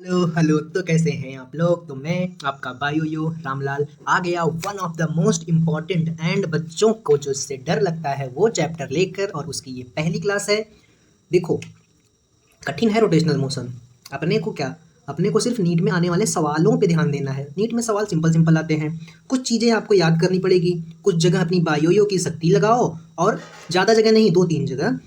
Hello hello. तो कैसे हैं आप लोग। तो मैं आपका बायो रामलाल आ गया one of the most important and बच्चों को जो इससे डर लगता है वो चैप्टर लेकर, और उसकी ये पहली क्लास है। देखो, कठिन है रोटेशनल मोशन। अपने को सिर्फ नीट में आने वाले सवालों पे ध्यान देना है। नीट में सवाल सिंपल सिंपल आते हैं। कुछ चीज़ें आपको याद करनी पड़ेगी। कुछ जगह अपनी बायो की शक्ति लगाओ, और ज़्यादा जगह नहीं, 2-3 जगह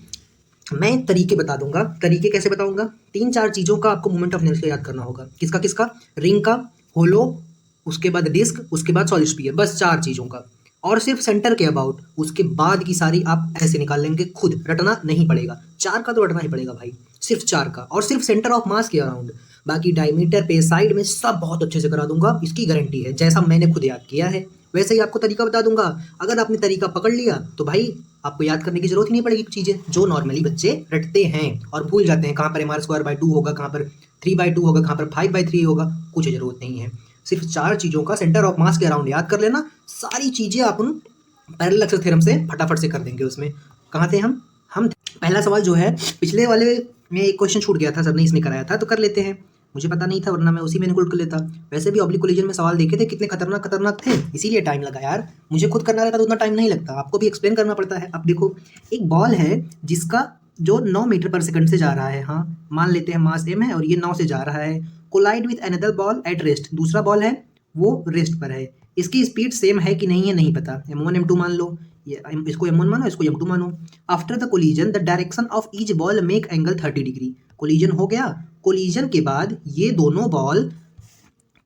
मैं तरीके बता दूंगा। तरीके कैसे बताऊंगा? 3-4 चीज़ों का आपको मोमेंट ऑफ इनर्शिया याद करना होगा। किसका किसका? रिंग का, होलो, उसके बाद डिस्क, उसके बाद सॉलिड स्फीयर। बस 4 चीज़ों का। और सिर्फ सेंटर के अबाउट। उसके बाद की सारी आप ऐसे निकाल लेंगे, खुद रटना नहीं पड़ेगा। 4 का तो रटना ही पड़ेगा भाई, सिर्फ 4 का, और सिर्फ सेंटर ऑफ मास के अराउंड। बाकी डायमीटर पे, साइड में, सब बहुत अच्छे से करा दूंगा, इसकी गारंटी है। जैसा मैंने खुद याद किया है वैसे ही आपको तरीका बता दूंगा। अगर आपने तरीका पकड़ लिया तो भाई आपको याद करने की जरूरत ही नहीं पड़ेगी। चीज़ें जो नॉर्मली बच्चे रटते हैं और भूल जाते हैं, कहाँ पर mr² 2 होगा, कहाँ पर 3/2 होगा, कहाँ पर 5/3 होगा, कुछ जरूरत नहीं है। सिर्फ 4 चीज़ों का सेंटर ऑफ मास के अराउंड याद कर लेना। सारी चीज़ें आप उन पैरेलल एक्सेस थ्योरम से फटाफट से कर देंगे। उसमें कहाँ थे हम पहला सवाल जो है, पिछले वाले में एक क्वेश्चन छूट गया था, सर ने इसमें कराया था, तो कर लेते हैं। मुझे पता नहीं था, वरना मैं उसी में इनक्लूड कर लेता। वैसे भी ऑब्लिक कोलिजन में सवाल देखे थे, कितने खतरनाक खतरनाक थे, इसीलिए टाइम लगा यार। मुझे खुद करना रहता तो उतना टाइम नहीं लगता, आपको भी एक्सप्लेन करना पड़ता है। अब देखो, एक बॉल है जिसका जो 9 मीटर पर सेकंड से जा रहा है, हाँ मान लेते हैं मास m है और ये 9 से जा रहा है। Collide with another ball at rest, दूसरा बॉल है वो रेस्ट पर है। इसकी स्पीड सेम है कि नहीं है नहीं पता, m1 m2 मान लो, ये इसको m1 मानो, इसको m2 मानो। After the collision the direction of each ball make angle 30 degree. Collision हो गया। कोलिजन के बाद ये दोनों बॉल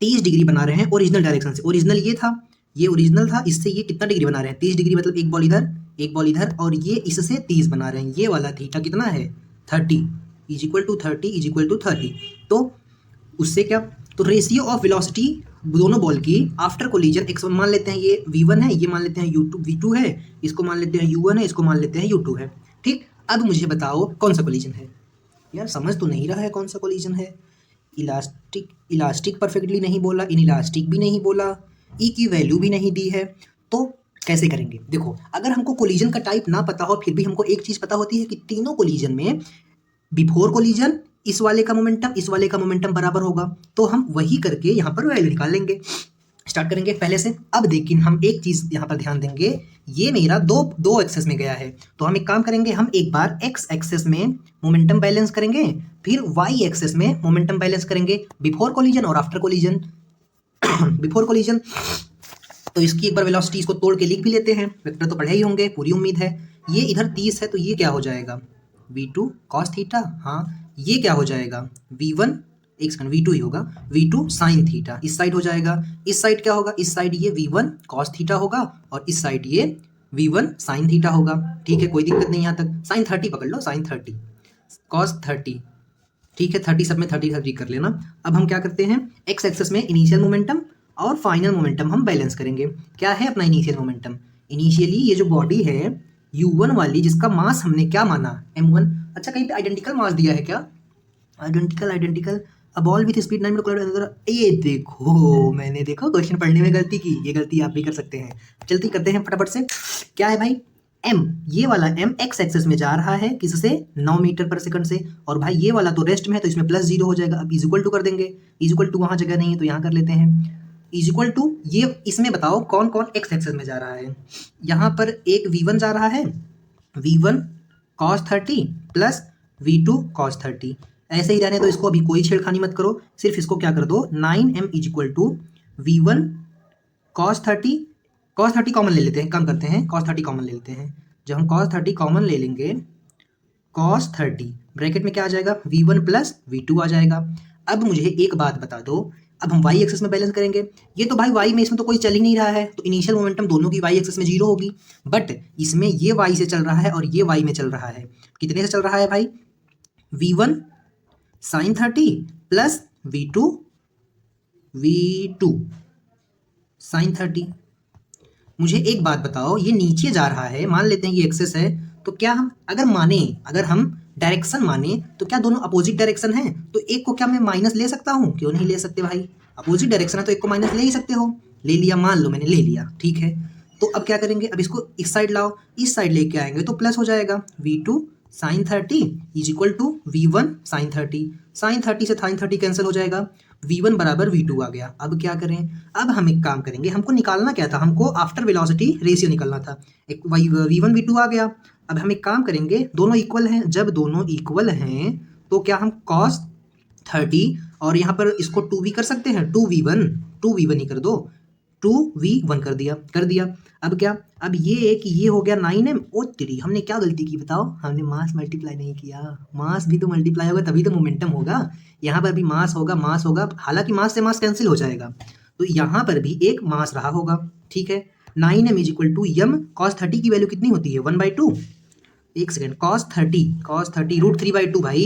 30 डिग्री बना रहे हैं ओरिजिनल डायरेक्शन से। ओरिजिनल ये था, ये ओरिजिनल था, इससे ये कितना डिग्री बना रहे हैं? 30 डिग्री, मतलब एक बॉल इधर एक बॉल इधर, और ये इससे 30 बना रहे हैं। ये वाला थीटा कितना है? 30 is equal to 30 is equal to 30। तो उससे क्या? तो रेशियो ऑफ वेलोसिटी दोनों बॉल की आफ्टर कोलिजन, एक मान लेते हैं ये v1 है, ये मान लेते हैं v2 है, इसको मान लेते हैं u1 है, इसको मान लेते हैं u2 है। ठीक, अब मुझे बताओ कौन सा कोलिजन है। यार समझ तो नहीं रहा है कौन सा कोलिजन है। इलास्टिक, इलास्टिक परफेक्टली नहीं बोला, इन इलास्टिक भी नहीं बोला, ई की वैल्यू भी नहीं दी है। तो कैसे करेंगे? देखो, अगर हमको कोलिजन का टाइप ना पता हो, फिर भी हमको एक चीज़ पता होती है कि तीनों कोलिजन में बिफोर कोलिजन इस वाले का मोमेंटम इस वाले का मोमेंटम बराबर होगा। तो हम वही करके यहाँ पर वैल्यू निकाल लेंगे। स्टार्ट करेंगे पहले से। अब लेकिन हम एक चीज़ यहाँ पर ध्यान देंगे, ये मेरा दो दो एक्सेस में गया है, तो हम एक काम करेंगे, हम एक बार एक्स एक्सेस में मोमेंटम बैलेंस करेंगे, फिर वाई एक्सेस में मोमेंटम बैलेंस करेंगे, बिफोर कोलिजन और आफ्टर कोलिजन। बिफोर कोलिजन तो इसकी एक बार वेलोसिटी इसको तोड़ के लिख भी लेते हैं, वेक्टर तो पढ़े ही होंगे, पूरी उम्मीद है। ये इधर 30 है, तो ये क्या हो जाएगा? v2 cos theta. हाँ, ये क्या हो जाएगा? v1, एक सेकंड, v2 ही होगा, v2 sin थीटा। इस साइड हो जाएगा, इस साइड क्या होगा? इस साइड ये v1 cos थीटा होगा, और इस साइड ये v1 sin थीटा होगा। ठीक है, कोई दिक्कत नहीं यहाँ तक। sin 30 पकड़ लो, sin 30 cos 30। ठीक है, 30 सब में 30 कर लेना। अब हम क्या करते हैं, एक्स एक्सेस में इनिशियल मोमेंटम और फाइनल मोमेंटम हम बैलेंस करेंगे। क्या है अपना इनिशियल मोमेंटम? इनिशियली ये जो बॉडी है u1 वाली, जिसका मास हमने क्या माना? m1। अच्छा, कहीं पे आइडेंटिकल मास दिया है क्या? Identical a ball with speed 9 ये देखो, मैंने देखो क्वेश्चन पढ़ने में गलती की। ये गलती आप भी कर सकते हैं। जल्दी करते हैं फटाफट से। क्या है भाई? m, ये वाला m एक्स एक्सेस में जा रहा है, किससे? 9 मीटर पर सेकंड से। और भाई ये वाला तो रेस्ट में है, तो इसमें +0 हो जाएगा। अब इज इक्वल टू कर देंगे, इज इक्वल टू वहाँ जगह नहीं है तो यहाँ कर लेते हैं। इज इक्वल टू, ये इसमें बताओ कौन कौन एक्स एक्सेस में जा रहा है। यहाँ पर एक v1 जा रहा है, v1 cos 30 plus v2 cos 30। ऐसे ही रहने दो इसको, अभी कोई छेड़खानी मत करो, सिर्फ इसको क्या कर दो, 9m is equal to v1 cos 30, cos 30 common ले लेते हैं, कम करते हैं, cos 30 कॉमन ले लेते हैं। जब हम cos 30 कॉमन ले लेंगे, cos 30 ब्रैकेट में क्या आ जाएगा? v1 प्लस v2 आ जाएगा। अब मुझे एक बात बता दो, अब हम y एक्सेस में बैलेंस करेंगे। ये तो भाई y में इसमें तो कोई चल ही नहीं रहा है, तो इनिशियल मोमेंटम दोनों की y एक्सेस में 0 होगी। बट इसमें ये y से चल रहा है और ये y में चल रहा है। कितने से चल रहा है भाई? v1 sin 30 plus v2 sin 30। मुझे एक बात बताओ, ये नीचे जा रहा है, मान लेते हैं ये एक्सेस है, तो क्या हम अगर हम डायरेक्शन माने, तो क्या दोनों अपोजिट डायरेक्शन है? तो एक को क्या मैं माइनस ले सकता हूँ? क्यों नहीं ले सकते भाई, अपोजिट डायरेक्शन है तो एक को माइनस ले ही सकते हो। ले लिया, मान लो मैंने ले लिया, ठीक है। तो अब क्या करेंगे, अब इसको इस साइड लाओ, इस साइड लेके आएंगे तो प्लस हो जाएगा, v2 sin 30 is equal to v1 sin 30। Sine 30 से साइन 30 कैंसिल हो जाएगा, v1 बराबर v2 आ गया। अब क्या करें, अब हम एक काम करेंगे, हमको निकालना क्या था, हमको आफ्टर वेलोसिटी रेशियो निकालना था। एक v1 v2 आ गया। अब हम एक काम करेंगे, दोनों इक्वल हैं, जब दोनों इक्वल हैं तो क्या हम cos 30 और यहाँ पर इसको 2v कर सकते हैं, 2v1 ही कर दो, 2v1 कर दिया। अब क्या, अब ये एक ये हो गया 9m। ओ तेरी, हमने क्या गलती की बताओ, हमने मास मल्टीप्लाई नहीं किया। मास भी तो मल्टीप्लाई होगा तभी तो मोमेंटम होगा। यहाँ पर भी मास होगा, हालांकि मास से मास कैंसिल हो जाएगा, तो यहाँ पर भी एक मास रहा होगा, ठीक है। 9m is equal to m, cos 30 की वैल्यू कितनी होती है, 1/2। एक सेकेंड, cos 30 √3/2 भाई,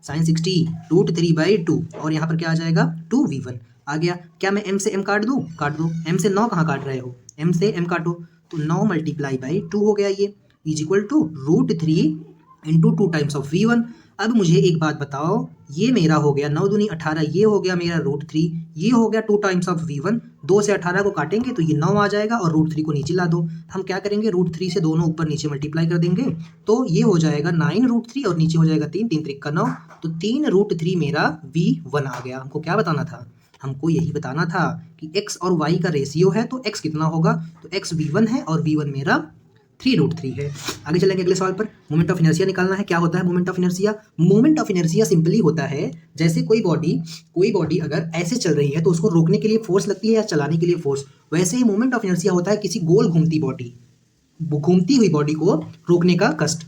sin 60 √3/2, और यहाँ पर क्या आ जाएगा 2v1 आ गया। क्या मैं m से m काट दूँ, काट दो, m से 9 कहाँ काट रहे हो, m से m काटो, तो 9 मल्टीप्लाई बाई 2 हो गया, ये is equal to √3 into 2 times of v1। अब मुझे एक बात बताओ, ये मेरा हो गया 9 दूनी 18, ये हो गया मेरा √3, ये हो गया 2 टाइम्स ऑफ v1। 2 से 18 को काटेंगे तो ये 9 आ जाएगा और √3 को नीचे ला दो। हम क्या करेंगे, √3 से दोनों ऊपर नीचे मल्टीप्लाई कर देंगे, तो ये हो जाएगा 9 √3 और नीचे हो जाएगा 3, 3 त्रिक का 9, तो 3 √3 मेरा v1 आ गया। हमको क्या बताना था, हमको यही बताना था कि x और y का रेशियो है, तो x कितना होगा, तो x v1 है और v1 मेरा 3 √3 है। आगे चलेंगे अगले सवाल पर। मोमेंट ऑफ इनर्शिया निकालना है। क्या होता है moment of inertia, moment of inertia simply होता है, जैसे कोई बॉडी अगर ऐसे चल रही है तो उसको रोकने के लिए फोर्स लगती है या चलाने के लिए फोर्स, वैसे ही मोमेंट ऑफ इनर्शिया होता है किसी गोल घूमती हुई बॉडी को रोकने का कष्ट।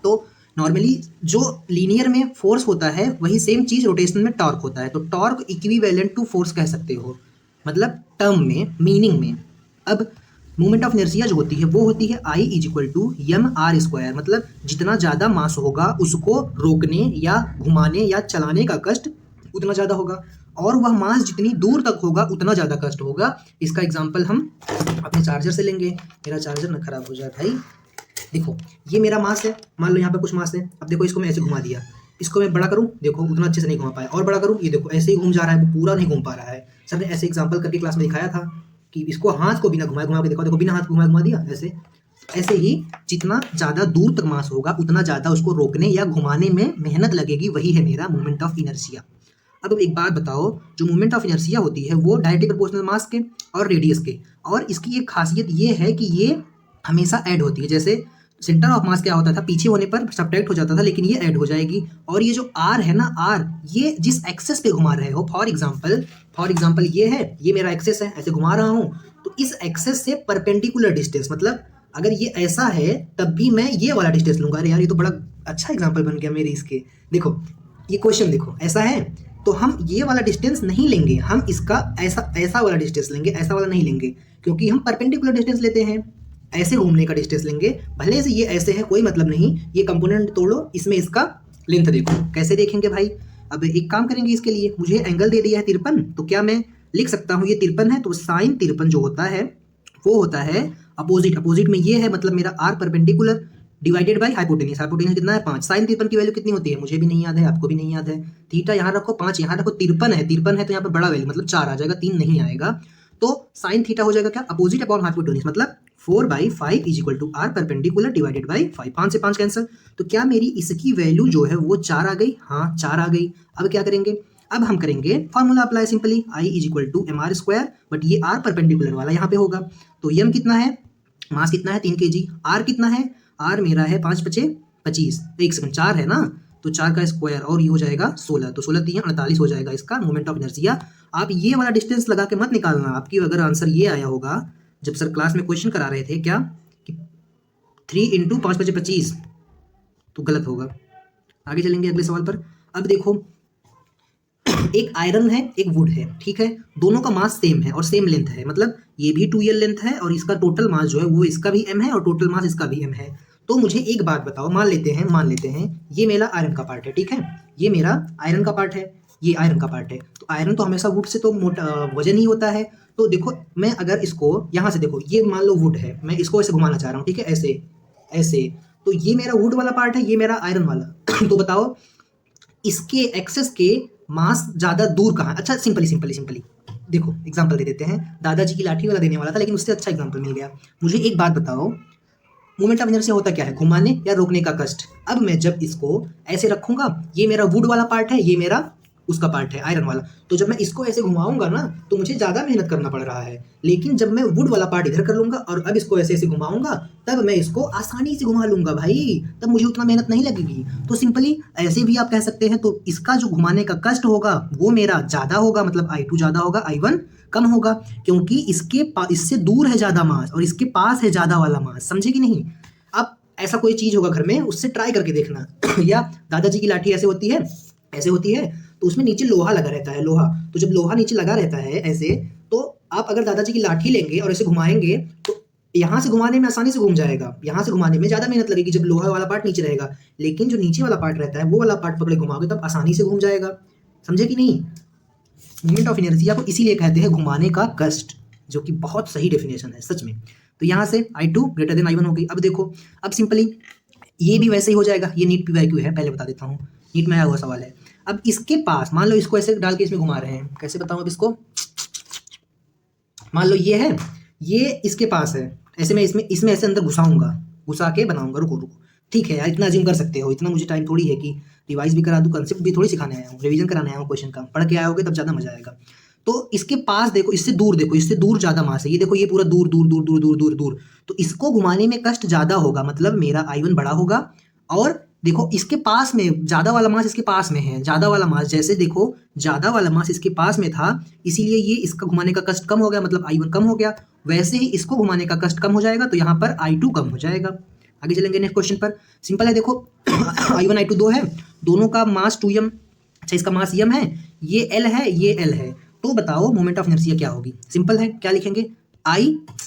तो नॉर्मली जो लीनियर में फोर्स होता है वही सेम चीज रोटेशनल में टॉर्क होता है, तो टॉर्क इक्विवेलेंट टू फोर्स कह सकते हो, मतलब टर्म में, मीनिंग में। अब मोमेंट ऑफ इनर्शिया जो होती है वो होती है I is equal to mr², मतलब जितना ज़्यादा मास होगा उसको रोकने या घुमाने या चलाने का कष्ट उतना ज़्यादा होगा, और वह मास जितनी दूर तक होगा उतना ज़्यादा कष्ट होगा। इसका एग्जांपल हम अपने चार्जर से लेंगे। मेरा चार्जर ना खराब हो जाए भाई। देखो ये मेरा मास है, मान लो यहाँ पे कुछ मास है। अब देखो इसको मैं ऐसे घुमा दिया, इसको मैं बड़ा करूँ, देखो उतना अच्छे से नहीं घुमा पाया, और बड़ा करूँ, ये देखो ऐसे ही घूम जा रहा है, वो पूरा नहीं घूम पा रहा है। सर ने ऐसे एग्जाम्पल करके क्लास में दिखाया था कि इसको हाथ को बिना घुमा के देखो बिना हाथ घुमा दिया, ऐसे ही जितना ज़्यादा दूर तक मास होगा उतना ज़्यादा उसको रोकने या घुमाने में मेहनत लगेगी, वही है मेरा मोमेंट ऑफ इनर्शिया। अब एक बात बताओ, जो मोमेंट ऑफ इनर्शिया होती है वो डायरेक्टली प्रोपोर्शनल मास के और रेडियस के, और इसकी एक खासियत ये है कि ये हमेशा ऐड होती है। जैसे सेंटर ऑफ मास क्या होता था, पीछे होने पर सब्ट्रैक्ट हो जाता था, लेकिन ये ऐड हो जाएगी। और ये जो आर है ना, आर ये जिस एक्सेस पे घुमा रहे हो, फॉर एग्जाम्पल ये है, ये मेरा एक्सेस है, ऐसे घुमा रहा हूँ, तो इस एक्सेस से परपेंडिकुलर डिस्टेंस, मतलब अगर ये ऐसा है तब भी मैं ये वाला डिस्टेंस लूंगा। अरे यार ये तो बड़ा अच्छा एग्जाम्पल बन गया मेरे इसके। देखो ये क्वेश्चन देखो, ऐसा है तो हम ये वाला डिस्टेंस नहीं लेंगे, हम इसका ऐसा वाला डिस्टेंस लेंगे, ऐसा वाला नहीं लेंगे, क्योंकि हम परपेंडिकुलर डिस्टेंस लेते हैं, ऐसे घूमने का डिस्टेंस लेंगे। भले से ये ऐसे है कोई मतलब नहीं, ये कंपोनेंट तोड़ो, इसमें इसका लेंथ देखो। कैसे देखेंगे भाई, अब एक काम करेंगे, इसके लिए मुझे एंगल दे दिया है 53, तो क्या मैं लिख सकता हूँ ये 53 है, तो साइन 53 जो होता है वो होता है अपोजिट में ये है, मतलब मेरा r perpendicular divided by hypotenuse कितना है 5। साइन 53 की वैल्यू कितनी होती है मुझे भी नहीं याद है, आपको भी नहीं याद है। थीटा यहाँ रखो 5, यहाँ रखो 53 है तो यहाँ पर बड़ा वैल्यू मतलब 4 आ जाएगा, 3 नहीं आएगा। तो साइन थीटा हो जाएगा क्या, अपोजिट अपॉन हाइपोटेन्यूज, मतलब 4/5 is equal to r perpendicular divided by 5। 5 से 5 कैंसिल, तो क्या मेरी इसकी वैल्यू जो है वो 4 आ गई, हाँ 4 आ गई। अब क्या करेंगे, अब हम करेंगे formula apply simply, I is equal to mr², but ये आर परपेंडिकुलर वाला यहाँ पे होगा, तो m कितना है, मास कितना है 3 kg, आर कितना है, आर मेरा है 5 × 5 = 25, 1 सेकंड 4 है ना, तो 4 का स्क्वायर और ये हो जाएगा 16, तो 16 3 48 हो जाएगा इसका मोमेंट ऑफ इनर्शिया। आप ये वाला डिस्टेंस लगा के मत निकालना, आपकी अगर आंसर ये आया होगा जब सर क्लास में क्वेश्चन करा रहे थे क्या कि 3 × 5 × 25, तो गलत होगा। आगे चलेंगे अगले सवाल पर। अब देखो एक आयरन है एक वुड है, ठीक है, दोनों का मास सेम है और सेम लेंथ है, मतलब ये भी 2l लेंथ है और इसका टोटल मास जो है वो इसका भी m है और टोटल मास इसका भी m है। तो मुझे एक बात बताओ, मान लेते हैं ये मेरा आयरन का पार्ट है, ठीक है, ये मेरा आयरन का पार्ट है, ये आयरन का पार्ट है, तो आयरन तो हमेशा वुड से तो मोटा वजन ही होता है। तो देखो मैं अगर इसको यहाँ से देखो, ये मान लो वुड है, मैं इसको ऐसे घुमाना चाह रहा हूँ, ठीक है, ऐसे, तो ये मेरा वुड वाला पार्ट है, ये मेरा आयरन वाला। तो बताओ इसके एक्सेस के मास ज्यादा दूर कहाँ, अच्छा सिंपली देखो एग्जांपल दे देते हैं, दादाजी की लाठी वाला देने वाला था लेकिन उससे अच्छा एग्जांपल मिल गया। मुझे एक बात बताओ, मोमेंट ऑफ इनर्शिया होता क्या है, घुमाने या रोकने का कष्ट। अब मैं जब इसको ऐसे रखूंगा, ये मेरा वुड वाला पार्ट है, ये मेरा उसका पार्ट है आयरन वाला। तो जब मैं इसको ऐसे घुमाऊंगा ना तो मुझे ज़्यादा मेहनत करना पड़ रहा है, लेकिन जब मैं वुड वाला पार्ट इधर कर लूंगा और अब इसको ऐसे ऐसे घुमाऊंगा तब मैं इसको आसानी से घुमा लूंगा भाई, तब मुझे उतना मेहनत नहीं लगेगी। तो सिंपली ऐसे भी आप कह सकते हैं। तो इसका जो घुमाने का कष्ट होगा वो मेरा ज़्यादा होगा, मतलब I2 ज़्यादा होगा, I1 कम होगा, क्योंकि इससे दूर है ज़्यादा मास और इसके पास है ज़्यादा वाला मास। समझे कि नहीं? अब ऐसा कोई चीज़ होगा घर में, उससे ट्राई करके देखना या दादाजी की लाठी ऐसे होती है, ऐसे होती है, तो उसमें नीचे लोहा लगा रहता है, लोहा। तो जब लोहा नीचे लगा रहता है ऐसे, तो आप अगर दादाजी की लाठी लेंगे और ऐसे घुमाएंगे तो यहाँ से घुमाने में आसानी से घूम जाएगा, यहाँ से घुमाने में ज़्यादा मेहनत लगेगी जब लोहा वाला पार्ट नीचे रहेगा। लेकिन जो नीचे वाला पार्ट रहता है वो वाला पार्ट पकड़े घुमाओगे तब आसानी से घूम जाएगा। समझे कि नहीं? मोमेंट ऑफ इनर्शिया को इसीलिए कहते हैं घुमाने का कष्ट, जो कि बहुत सही डेफिनेशन है सच में। तो यहाँ से I2 ग्रेटर देन I1 हो गई। अब देखो, अब सिंपली ये भी वैसे ही हो जाएगा। ये नीट PYQ है, पहले बता देता हूँ, नीट में आया हुआ सवाल है। अब इसके पास मान लो इसको ऐसे डाल के इसमें घुमा रहे हैं, कैसे बताऊँ अब इसको। मान लो ये है, ये इसके पास है, ऐसे मैं इसमें इसमें ऐसे अंदर घुसाऊंगा, घुसा के बनाऊंगा। रुको रुको, ठीक है यार, इतना अज्यूम कर सकते हो, इतना मुझे टाइम थोड़ी है कि रिवाइज भी करा दूँ, कंसेप्ट भी थोड़ी सिखाने आया हूँ, रिवीजन कराने आया हूँ, क्वेश्चन का पढ़ के आए होगे तब ज़्यादा मजा आएगा। तो इसके पास देखो, इससे दूर देखो, इससे दूर ज़्यादा मास है, ये देखो, ये पूरा दूर दूर दूर दूर दूर दूर दूर। तो इसको घुमाने में कष्ट ज़्यादा होगा, मतलब मेरा I1 बड़ा होगा। और देखो इसके पास में ज़्यादा वाला मास इसके पास में है, ज़्यादा वाला मास, जैसे देखो ज़्यादा वाला मास इसके पास में था, इसीलिए ये इसका घुमाने का कष्ट कम हो गया, मतलब I1 कम हो गया। वैसे ही इसको घुमाने का कष्ट कम हो जाएगा, तो यहाँ पर I2 कम हो जाएगा। आगे चलेंगे नेक्स्ट क्वेश्चन पर। सिंपल है, देखो I1 I2 दो है, दोनों का मास 2m, अच्छा इसका मास m है, ये L है, ये L है। तो बताओ मोमेंट ऑफ इनर्शिया क्या होगी। सिंपल है, क्या लिखेंगे, I,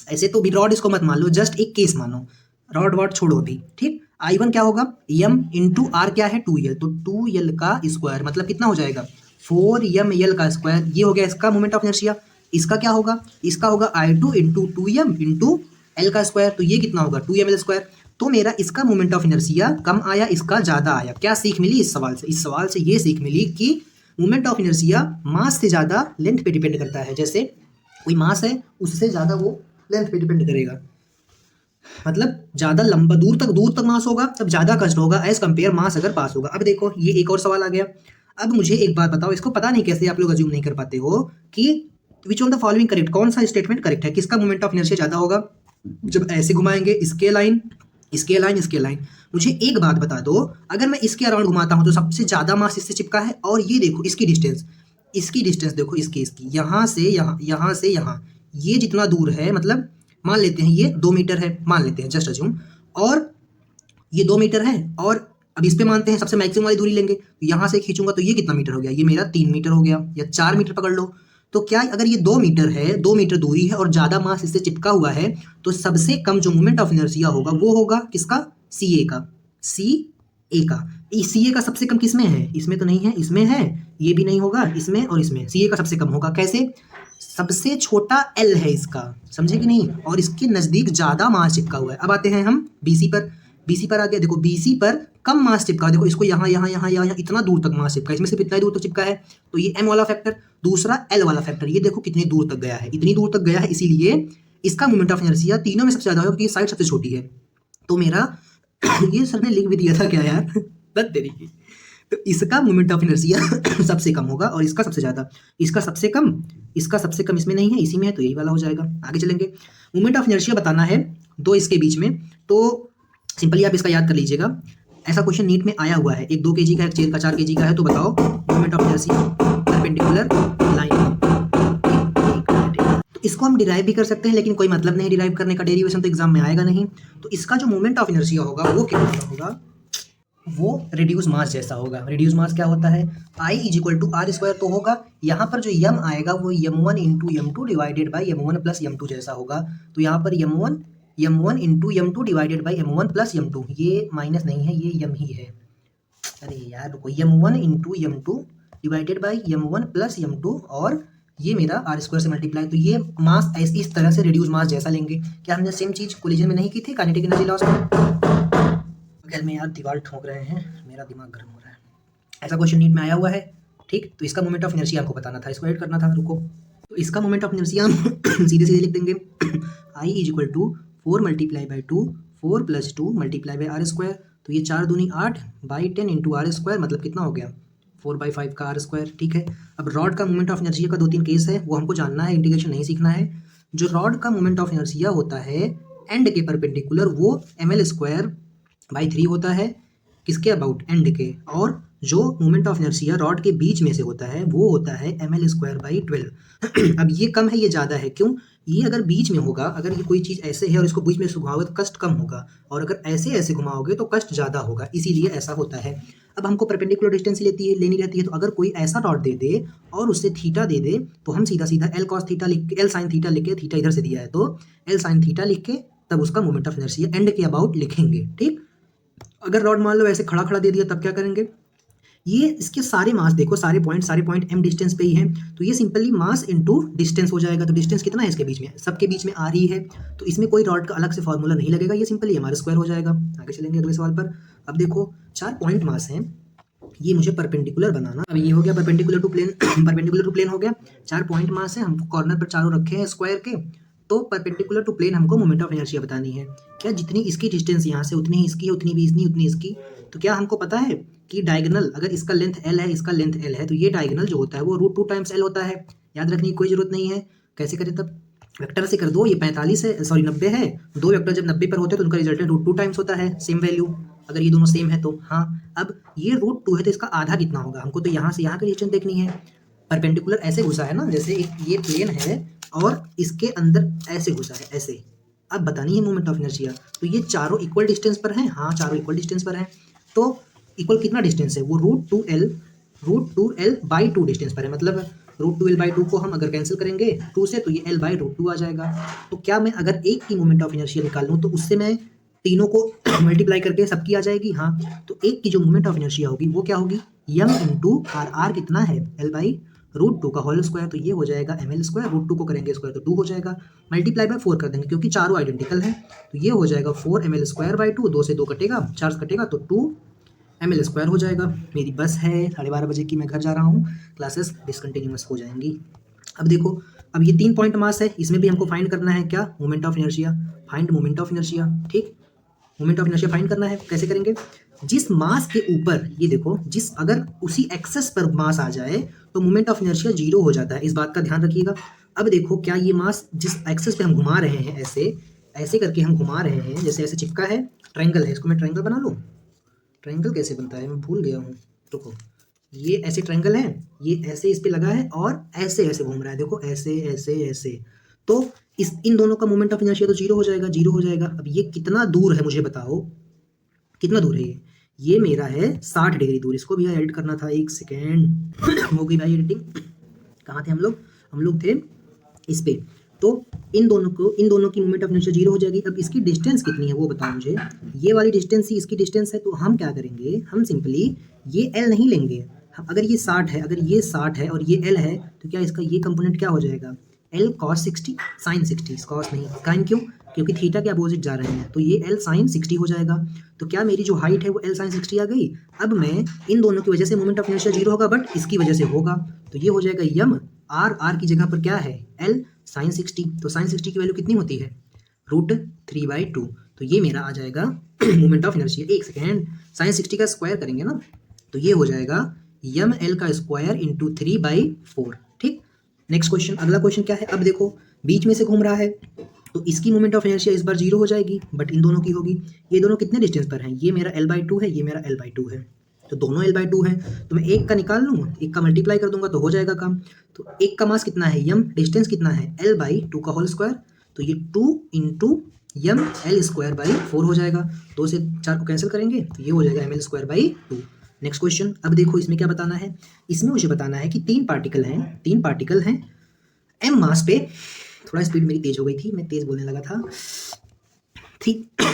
ऐसे तो भी रॉड इसको मत मान लो, जस्ट एक केस मानो, रॉड वॉड छोड़ो अभी, ठीक। I1 क्या होगा, m इंटू आर क्या है 2l, तो 2l का स्क्वायर मतलब कितना हो जाएगा 4ml का स्क्वायर। ये हो गया इसका मोमेंट ऑफ इनर्शिया। इसका क्या होगा, इसका होगा I2 into 2m into L का स्क्वायर, तो ये कितना होगा 2ml स्क्वायर। तो मेरा इसका मोमेंट ऑफ इनर्शिया कम आया, इसका ज़्यादा आया। क्या सीख मिली इस सवाल से, इस सवाल से ये सीख मिली कि मोमेंट ऑफ इनर्शिया मास से ज़्यादा लेंथ पे डिपेंड करता है। जैसे कोई मास है उससे ज़्यादा वो लेंथ पे डिपेंड करेगा, मतलब ज़्यादा लंबा दूर तक मास होगा तब ज़्यादा कष्ट होगा एज कंपेयर मास अगर पास होगा। अब देखो ये एक और सवाल आ गया। अब मुझे एक बात बताओ, इसको पता नहीं कैसे आप लोग अज्यूम नहीं कर पाते हो कि which on the following correct, कौन सा स्टेटमेंट करेक्ट है, किसका मोमेंट ऑफ इनर्शिया ज़्यादा होगा। जब ऐसे घुमाएंगे, इसके लाइन, इसके लाइन, इसके लाइन। मुझे एक बात बता दो, अगर मैं इसके अराउंड घुमाता हूँ तो सबसे ज़्यादा मास इससे चिपका है, और ये देखो इसकी डिस्टेंस, इसकी डिस्टेंस देखो, इसकी यहाँ से यहाँ, यहाँ से यहाँ, ये जितना दूर है, मतलब मान लेते हैं ये 2 मीटर है, मान लेते हैं जस्ट अज्यूम, और ये 2 मीटर है, और अब इस पे मानते हैं सबसे मैक्सिमम वाली दूरी लेंगे, तो यहाँ से खींचूंगा तो ये कितना मीटर हो गया, ये मेरा 3 मीटर हो गया, या 4 मीटर पकड़ लो। तो क्या अगर ये 2 मीटर है, 2 मीटर दूरी है और ज़्यादा मास इससे चिपका हुआ है, तो सबसे कम जो मोमेंट ऑफ इनर्शिया होगा वो होगा किसका, सी ए का, सी ए का। सी ए का सबसे कम किसमें है, इसमें तो नहीं है, इसमें है, ये भी नहीं होगा, इसमें और इसमें सी ए का सबसे कम होगा। कैसे, सबसे छोटा एल है इसका, समझे कि नहीं, और इसके नज़दीक ज़्यादा मास चिपका हुआ है। अब आते हैं हम बीसी पर। बीसी पर आ गया, देखो बीसी पर कम मास चिपका, देखो इसको यहाँ यहाँ यहाँ यहाँ इतना दूर तक मास चिपका, इसमें सिर्फ इतना ही दूर तक चिपका है, तो ये एम वाला फैक्टर। दूसरा एल वाला फैक्टर, ये देखो कितनी दूर तक गया है, इतनी दूर तक गया है, इसीलिए इसका मोमेंट ऑफ इनर्शिया तीनों में सबसे ज़्यादा होगा क्योंकि साइड सबसे छोटी है। तो मेरा ये सर ने लिख भी दिया था क्या यार बद तरीके। तो इसका मोमेंट ऑफ इनर्शिया सबसे कम होगा और इसका सबसे ज़्यादा, इसका सबसे कम, इसका सबसे कम इसमें नहीं है, इसी में है, तो यही वाला हो जाएगा। आगे चलेंगे, मोमेंट ऑफ इनर्शिया बताना है दो इसके बीच में, तो सिंपली आप इसका याद कर लीजिएगा। ऐसा क्वेश्चन नीट में आया हुआ है, एक 2 kg का, एक चेयर का 4 kg का है, तो बताओ moment of inertia perpendicular line. तो इसको हम डिराइव भी कर सकते हैं, लेकिन कोई मतलब नहीं डिराइव करने का, डेरिवेशन तो एग्जाम में आएगा नहीं। तो इसका जो मोमेंट ऑफ इनर्शिया होगा वो कितना होगा, वो रिड्यूस मास जैसा होगा। रिड्यूस मास क्या होता है, I is equal to r square, तो होगा यहाँ पर जो m आएगा वो m1 into m2 divided by m1 plus m2 जैसा होगा। तो यहाँ पर m1 into m2 divided by m1 plus m2, ये माइनस नहीं है, ये m ही है। अरे यार रुको, m1 into m2 divided by m1 plus m2, और ये मेरा आर स्क्वायर से मल्टीप्लाई। तो ये मास ऐसे इस तरह से रिड्यूस मास जैसा लेंगे। क्या हमने सेम चीज़ कोलिजन में नहीं की थी, काइनेटिक एनर्जी लॉस में। बगल में यार दीवार ठोक रहे हैं, मेरा दिमाग गर्म हो रहा है। ऐसा क्वेश्चन नीट में आया हुआ है, ठीक। तो इसका मोमेंट ऑफ इनर्शिया आपको बताना था, इसको ऐड करना था। रुको, तो इसका मोमेंट ऑफ इनर्शिया हम सीधे सीधे लिख देंगे, I is equal to 4 multiply by 2, 4 plus 2 multiply by r square. तो ये 4 दूनी 8 बाई 10 इंटू आर स्क्वायर, मतलब कितना हो गया 4/5 का r², ठीक है। अब रॉड का मोमेंट ऑफ इनर्शिया का 2-3 केस है, वो हमको जानना है, इंटीग्रेशन नहीं सीखना है। जो रॉड का मोमेंट ऑफ इनर्शिया होता है एंड के परपेंडिकुलर, वो ml²/3 होता है, किसके अबाउट, एंड के। और जो मोमेंट ऑफ इनर्शिया रॉड के बीच में से होता है वो होता है ml²/12। अब ये कम है, ये ज़्यादा है, क्यों? ये अगर बीच में होगा, अगर ये कोई चीज़ ऐसे है और इसको बीच में से घुमाओगे तो कष्ट कम होगा, और अगर ऐसे ऐसे घुमाओगे तो कष्ट ज़्यादा होगा, इसीलिए ऐसा होता है। अब हमको परपेंडिकुलर डिस्टेंस लेनी रहती है, तो अगर कोई ऐसा रॉड दे दे और उससे थीटा दे दे, तो हम सीधा सीधा एल कॉस थीटा लिख के, एल साइन थीटा लिख के, थीटा इधर से दिया है तो एल साइन थीटा लिख के तब उसका मोमेंट ऑफ इनर्शिया एंड के अबाउट लिखेंगे, ठीक। अगर रॉड मान लो ऐसे खड़ा खड़ा दे दिया तब क्या करेंगे? ये इसके सारे मास देखो, सारे पॉइंट एम डिस्टेंस पे ही हैं, तो ये सिंपली मास इनटू डिस्टेंस हो जाएगा। तो डिस्टेंस कितना है इसके बीच में, सबके बीच में r ही है, तो इसमें कोई रॉड का अलग से फॉर्मूला नहीं लगेगा, ये सिंपली r² हो जाएगा। आगे चलेंगे अगले सवाल पर। अब देखो 4 पॉइंट मास हैं, ये मुझे परपेंडिकुलर बनाना। अब ये हो गया perpendicular to plane, perpendicular to plane हो गया। 4 पॉइंट मास है, हमको कॉर्नर पर चारों रखे हैं स्क्वायर के, तो परपेंडिकुलर टू प्लेन हमको मोमेंट ऑफ इनर्शिया बतानी है। क्या जितनी इसकी डिस्टेंस यहाँ से उतनी ही इसकी है, उतनी भी इसकी, उतनी इसकी। तो क्या हमको पता है कि डायगोनल, अगर इसका लेंथ l है, इसका लेंथ l है, तो ये डायगोनल जो होता है वो √2 टाइम्स l होता है। याद रखने की कोई जरूरत नहीं है। कैसे करें तब? वेक्टर से कर दो, ये 45 है, सॉरी 90 है, दो वेक्टर जब 90 पर होते हैं तो उनका रिजल्टेंट √2 टाइम्स होता है, सेम वैल्यू, अगर ये दोनों सेम है तो। हाँ, अब ये √2 है तो इसका आधा कितना होगा, हमको तो यहाँ से यहाँ की डिस्टेंस देखनी है। परपेंडिकुलर ऐसे घुसा है ना, जैसे एक ये प्लेन है और इसके अंदर ऐसे घुसा है, ऐसे। अब बतानी है मोमेंट ऑफ इनर्शिया, तो ये चारों इक्वल डिस्टेंस पर हैं। हाँ, चारों इक्वल डिस्टेंस पर हैं, तो इक्वल कितना डिस्टेंस है, वो √2l/2 डिस्टेंस पर है। मतलब √2l/2 को हम अगर कैंसिल करेंगे 2 से, तो ये l/√2 आ जाएगा। तो क्या मैं अगर एक की मोमेंट ऑफ इनर्शिया निकाल लूँ तो उससे मैं तीनों को मल्टीप्लाई करके सबकी आ जाएगी। हाँ, तो एक की जो मोमेंट ऑफ इनर्शिया होगी वो क्या होगी, m इंटू r कितना है, l/√2 का होल स्क्वायर, तो ये हो जाएगा ml², √2 को करेंगे स्क्वायर तो 2 हो जाएगा, मल्टीप्लाई बाय 4 कर देंगे क्योंकि चारों आइडेंटिकल हैं, तो ये हो जाएगा 4ml²/2, 2 से 2 कटेगा, 4 कटेगा तो 2ml² हो जाएगा। मेरी बस है 12:30 बजे की, मैं घर जा रहा हूँ, क्लासेस डिसकंटिन्यूअस हो जाएंगी। अब देखो, अब ये 3 पॉइंट मास है, इसमें भी हमको फाइंड करना है क्या, moment of inertia. Find moment of inertia, ठीक, मोमेंट ऑफ इनर्शिया फाइंड करना है। कैसे करेंगे? जिस मास के ऊपर, ये देखो, जिस अगर उसी एक्सेस पर मास आ जाए तो मोमेंट ऑफ इनर्शिया 0 हो जाता है, इस बात का ध्यान रखिएगा। अब देखो, क्या ये मास जिस एक्सेस पे हम घुमा रहे हैं, ऐसे ऐसे करके हम घुमा रहे हैं, जैसे ऐसे चिपका है, ट्रायंगल है, इसको मैं ट्रायंगल बना लूँ। ट्रायंगल कैसे बनता है मैं भूल गया हूँ, रुको। ये ऐसे ट्रायंगल है, ये ऐसे इस पे लगा है और ऐसे ऐसे घूम रहा है, देखो ऐसे ऐसे ऐसे, तो इन दोनों का मोमेंट ऑफ इनर्शिया तो 0 हो जाएगा, 0 हो जाएगा। अब ये कितना दूर है मुझे बताओ, कितना दूर है ये मेरा है 60 डिग्री दूर। इसको भी एडिट करना था, 1 सेकेंड हो गई भाई एडिटिंग। कहाँ थे हम लोग थे इस पे। तो इन दोनों की मोमेंट ऑफ इनर्शिया 0 हो जाएगी। अब इसकी डिस्टेंस कितनी है वो बताओ मुझे। ये वाली डिस्टेंस ही इसकी डिस्टेंस है, तो हम क्या करेंगे, हम सिंपली ये l नहीं लेंगे। हम अगर ये 60 है, अगर ये 60 है और ये l है, तो क्या इसका ये कंपोनेंट क्या हो जाएगा, l cos 60 sin 60, cos नहीं sin, क्यों, क्योंकि थीटा के अपोजिट जा रहे हैं, तो ये l sin 60 हो जाएगा। तो क्या मेरी जो हाइट है वो l sin 60 आ गई। अब मैं इन दोनों की वजह से मोमेंट ऑफ इनर्शिया 0 होगा, बट इसकी वजह से होगा, तो ये हो जाएगा यम r की जगह पर क्या है l sin 60, तो sin 60 की वैल्यू कितनी होती है, √3/2, तो ये मेरा आ जाएगा moment of inertia. 1 second, sin 60 का स्क्वायर करेंगे ना, तो ये हो जाएगा यम l का स्क्वायर इंटू 3/4, ठीक। नेक्स्ट क्वेश्चन, अगला क्वेश्चन क्या है, अब देखो बीच में से घूम रहा है, तो इसकी मोमेंट ऑफ इनर्शिया इस बार 0 हो जाएगी, बट इन दोनों की होगी। ये दोनों कितने डिस्टेंस पर हैं, ये मेरा l/2 है, ये मेरा l/2 है, तो दोनों l/2 हैं, तो मैं एक का निकाल लूँ, एक का मल्टीप्लाई कर दूंगा तो हो जाएगा काम। तो एक का मास कितना है यम, डिस्टेंस कितना है l/2 का होल स्क्वायर, तो ये 2 इंटू यम l²/4 हो जाएगा। 2 से 4 को कैंसिल करेंगे तो ये हो जाएगा ml²/2। नेक्स्ट क्वेश्चन, अब देखो इसमें क्या बताना है, इसमें मुझे बताना है कि 3 पार्टिकल हैं m मास पे, थोड़ा स्पीड मेरी तेज हो गई थी, मैं तेज बोलने लगा था।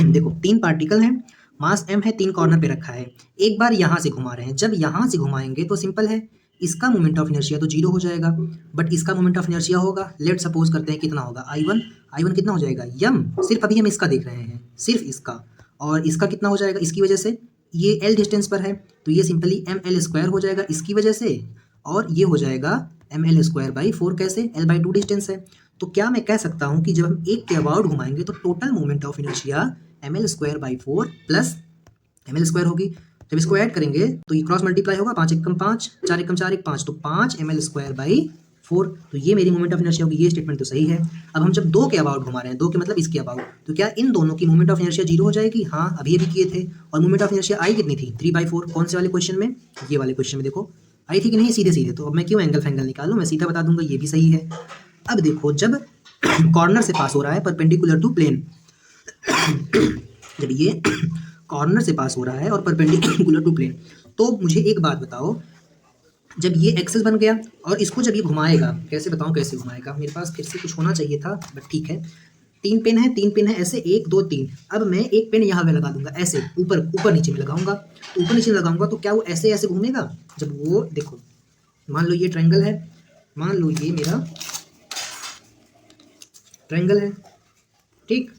देखो 3 पार्टिकल हैं, मास m है, 3 कॉर्नर पे रखा है, एक बार यहाँ से घुमा रहे हैं, जब यहाँ से घुमाएंगे तो सिंपल है, इसका मोमेंट ऑफ इनर्शिया तो 0 हो जाएगा, बट इसका मोमेंट ऑफ इनर्शिया होगा, लेट सपोज करते हैं कितना होगा, I1 कितना हो जाएगा यम, सिर्फ अभी हम इसका देख रहे हैं, सिर्फ इसका, और इसका कितना हो जाएगा, इसकी वजह से ये l डिस्टेंस पर है, तो ये सिंपली ml² हो जाएगा इसकी वजह से, और ये हो जाएगा ml²/4, कैसे, l/2 डिस्टेंस है। तो क्या मैं कह सकता हूँ कि जब हम एक के अबाउट घुमाएंगे तो total moment of inertia ml²/4 plus ml² होगी। जब इसको ऐड करेंगे तो ये क्रॉस मल्टीप्लाई होगा, 5 एकम 5, 4 एकम 4 एक 5, तो 5 ml/4। तो ये मेरी मोमेंट ऑफ इनर्शिया होगी। ये स्टेटमेंट तो सही है। अब हम जब 2 के अबाउट घुमा रहे हैं, 2 के मतलब इसके अबाउट, तो क्या इन दोनों की मोमेंट ऑफ इनर्शिया 0 हो जाएगी? हाँ, अभी अभी किए थे। और मोमेंट ऑफ इनर्शिया आई कितनी थी? 3/4। कौन से वाले क्वेश्चन में? ये वाले क्वेश्चन में देखो आई थी कि नहीं? सीधे सीधे। तो अब मैं क्यों एंगल फैंगल निकालूं, मैं सीधा बता दूंगा, ये भी सही है। अब देखो, जब कॉर्नर से पास हो रहा है परपेंडिकुलर टू प्लेन, जब ये कॉर्नर से पास हो रहा है और परपेंडिकुलर टू प्लेन, तो मुझे एक बात बताओ, जब ये एक्सेस बन गया और इसको जब ये घुमाएगा, कैसे बताऊं कैसे घुमाएगा? मेरे पास फिर से कुछ होना चाहिए था, बट ठीक है। 3 पिन है, 3 पिन है, ऐसे 1 2 3। अब मैं एक पिन यहाँ पे लगा दूंगा, ऐसे ऊपर ऊपर नीचे में लगाऊंगा। तो ऊपर नीचे में लगाऊंगा तो क्या वो ऐसे ऐसे घूमेगा? जब वो देखो, मान लो ये ट्रायंगल है, मान लो ये मेरा ट्रायंगल है, ठीक,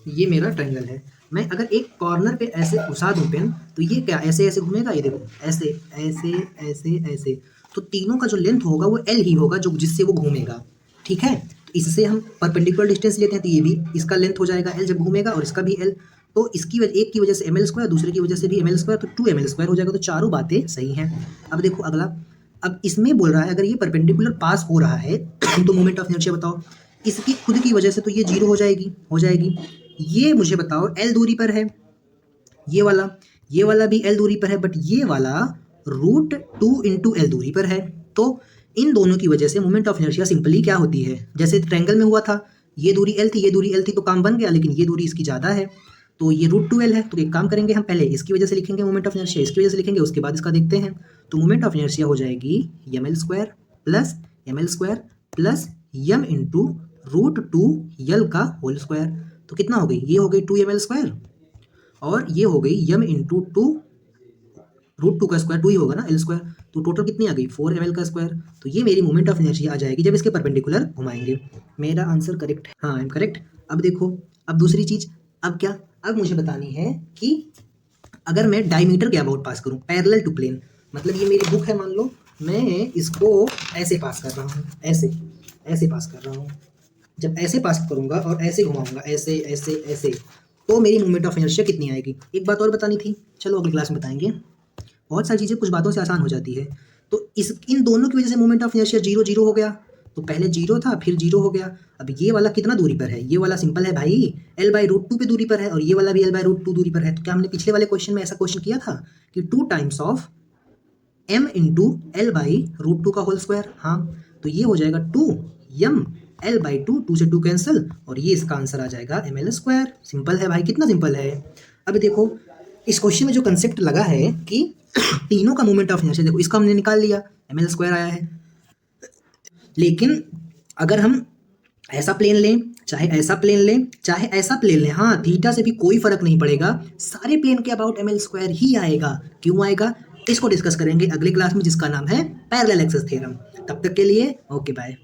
ये मेरा ट्रायंगल है। मैं अगर एक कॉर्नर पे ऐसे घुसा दूं पेन, तो ये क्या ऐसे ऐसे घूमेगा? ये देखो, ऐसे ऐसे ऐसे ऐसे। तो तीनों का जो लेंथ होगा वो एल ही होगा, जो जिससे वो घूमेगा, ठीक है। तो इससे हम परपेंडिकुलर डिस्टेंस लेते हैं, तो ये भी इसका लेंथ हो जाएगा एल जब घूमेगा, और इसका भी एल। तो इसकी वजह, एक की वजह से ml², दूसरे की वजह से भी ml², तो 2ml² हो जाएगा। तो चारों बातें सही हैं। अब देखो अगला, अब इसमें बोल रहा है अगर ये परपेंडिकुलर पास हो रहा है तो मोमेंट ऑफ इनर्शिया बताओ। इसकी खुद की वजह से तो ये 0 हो जाएगी। ये मुझे बताओ एल दूरी पर है, ये वाला भी एल दूरी पर है, बट ये वाला √2 × एल दूरी पर है। तो इन दोनों की वजह से मोमेंट ऑफ इनर्शिया सिंपली क्या होती है? जैसे ट्रायंगल में हुआ था, ये दूरी एल थी, ये दूरी एल थी, तो काम बन गया। लेकिन ये दूरी इसकी ज़्यादा है, तो ये √2l है। तो एक काम करेंगे, हम पहले इसकी वजह से लिखेंगे मोमेंट ऑफ इनर्शिया, इसकी वजह से लिखेंगे, उसके बाद इसका देखते हैं। तो मोमेंट ऑफ इनर्शिया हो जाएगी ml² plus ml² plus m × √2l का होल स्क्वायर। तो कितना हो गई? ये हो गई 2ml² और ये हो गई m × 2 √2 का स्क्वायर, 2 ही होगा ना, l²। तो टोटल कितनी आ गई? 4ml का स्क्वायर। तो ये मेरी मोमेंट ऑफ इनर्शिया आ जाएगी जब इसके परपेंडिकुलर घुमाएंगे। मेरा आंसर करेक्ट है? हाँ, आई एम करेक्ट। अब देखो, अब दूसरी चीज, अब क्या, अब मुझे बतानी है कि अगर मैं डायमीटर के अबाउट पास करूं पैरेलल टू प्लेन, मतलब ये मेरी बुक है, मान लो मैं इसको ऐसे पास कर रहा हूँ, ऐसे पास कर रहा हूँ। जब ऐसे पास करूंगा और ऐसे घुमाऊंगा, ऐसे ऐसे ऐसे, तो मेरी मोमेंट ऑफ इनर्शिया कितनी आएगी? एक बात और बतानी थी, चलो अगली क्लास में बताएंगे। बहुत सारी चीज़ें कुछ बातों से आसान हो जाती है। तो इन दोनों की वजह से मोमेंट ऑफ इनर्शिया 0 0 हो गया। तो पहले 0 था, फिर 0 हो गया। अब ये वाला कितना दूरी पर है? ये वाला सिंपल है भाई, l/√2 पे दूरी पर है, और ये वाला भी l/√2 दूरी पर है। तो क्या हमने पिछले वाले क्वेश्चन में ऐसा क्वेश्चन किया था कि 2 टाइम्स ऑफ m × l/√2 का होल स्क्वायर? हाँ, तो ये हो जाएगा 2m l/2, 2 से 2 कैंसिल, और ये इसका आंसर आ जाएगा ml²। सिंपल है भाई, कितना सिंपल है। अब देखो, इस क्वेश्चन में जो कंसेप्ट लगा है कि तीनों का मोमेंट ऑफ इनर्शिया, देखो इसका हमने निकाल लिया, ml² आया है। लेकिन अगर हम ऐसा प्लेन लें, चाहे ऐसा प्लेन लें, चाहे ऐसा प्लेन लें, हाँ, थीटा से भी कोई फर्क नहीं पड़ेगा, सारे प्लेन के अबाउट ml² ही आएगा। क्यों आएगा? इसको डिस्कस करेंगे अगले क्लास में, जिसका नाम है पैरेलल एक्सिस थ्योरम। तब तक के लिए ओके, बाय।